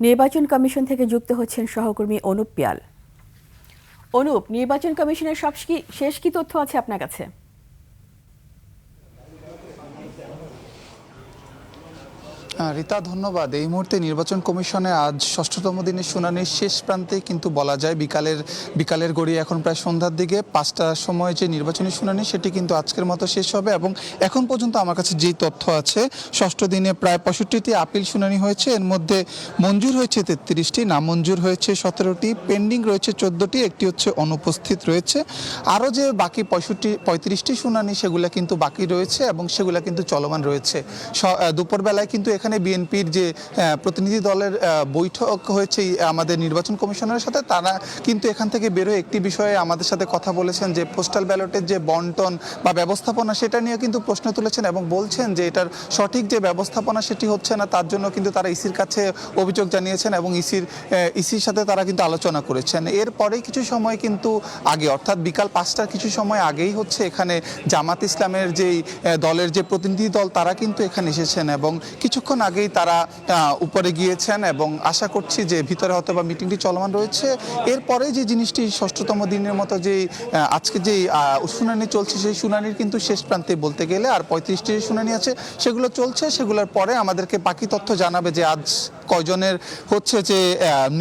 নির্বাচন কমিশন থেকে যুক্ত হচ্ছেন সহকর্মী অনুপ পিয়াল। অনুপ, নির্বাচন কমিশনের শেষ কি তথ্য আছে আপনার কাছে? রিতা, ধন্যবাদ। এই মুহূর্তে নির্বাচন কমিশনে আজ ষষ্ঠতম দিনের শুনানির শেষ প্রান্তে কিন্তু বলা যায় বিকালের গড়িয়ে এখন প্রায় সন্ধ্যার দিকে 5টার সময় যে নির্বাচনী শুনানি সেটি কিন্তু আজকের মতো শেষ হবে। এবং এখন পর্যন্ত আমার কাছে যেই তথ্য আছে, ষষ্ঠ দিনে প্রায় 65টি আপিল শুনানি হয়েছে। এর মধ্যে মঞ্জুর হয়েছে 33টি, নামঞ্জুর হয়েছে 17টি, পেন্ডিং রয়েছে 14টি, একটি হচ্ছে অনুপস্থিত রয়েছে। আরও যে বাকি 35টি শুনানি সেগুলো কিন্তু বাকি রয়েছে এবং সেগুলো কিন্তু চলমান রয়েছে। দুপুরবেলায় কিন্তু এখানে বিএনপির যে প্রতিনিধি দলের বৈঠক হয়েছে আমাদের নির্বাচন কমিশনের সাথে, তারা কিন্তু এখান থেকে বেরোয় একটি বিষয়ে আমাদের সাথে কথা বলেছেন যে পোস্টাল ব্যালটের যে বন্টন বা ব্যবস্থাপনা সেটা নিয়ে কিন্তু প্রশ্ন তুলেছেন এবং বলছেন যে এটার সঠিক যে ব্যবস্থাপনা সেটি হচ্ছে না। তার জন্য কিন্তু তারা ইসির কাছে অভিযোগ জানিয়েছেন এবং ইসির সাথে তারা কিন্তু আলোচনা করেছেন। এরপরে কিছু সময় কিন্তু আগে, অর্থাৎ বিকাল 5টার কিছু সময় আগেই হচ্ছে এখানে জামাত ইসলামের যেই দলের যে প্রতিনিধি দল তারা কিন্তু এখানে এসেছেন এবং কিছুক্ষণ আগেই তারা উপরে গিয়েছেন এবং আশা করছি যে ভিতরে হয়তো বা মিটিংটি চলমান রয়েছে। এরপরে যে জিনিসটি ষষ্ঠতম দিনের মতো যেই আজকে যেই শুনানি চলছে সেই শুনানির কিন্তু শেষ প্রান্তে বলতে গেলে আর 35টি শুনানি আছে সেগুলো চলছে। সেগুলোর পরে আমাদেরকে বাকি তথ্য জানাবে যে আজ কয়জনের হচ্ছে যে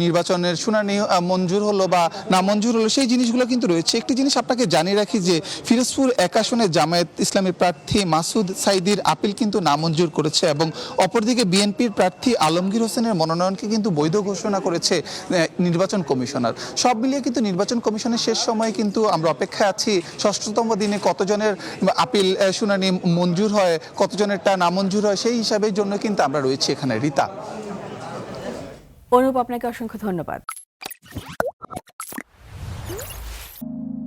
নির্বাচনের শুনানি মঞ্জুর হলো বা না মঞ্জুর হলো, সেই জিনিসগুলো কিন্তু রয়েছে। একটি জিনিস আপনাকে জানিয়ে রাখি যে ফিরোজপুর 1 আসনে জামায়াত ইসলামের প্রার্থী মাসুদ সাইদির আপিল কিন্তু নামঞ্জুর করেছে এবং অপরদিকে বিএনপির প্রার্থী আলমগীর হোসেনের মনোনয়নকে কিন্তু বৈধ ঘোষণা করেছে নির্বাচন কমিশনার। সব মিলিয়ে কিন্তু নির্বাচন কমিশনের শেষ সময়ে কিন্তু আমরা অপেক্ষায় আছি ষষ্ঠতম দিনে কতজনের আপিল শুনানি মঞ্জুর হয়, কতজনেরটা নামঞ্জুর হয়, সেই হিসাবের জন্য কিন্তু আমরা রয়েছি এখানে। রিতা। অনুপ, আপনাকে অসংখ্য ধন্যবাদ।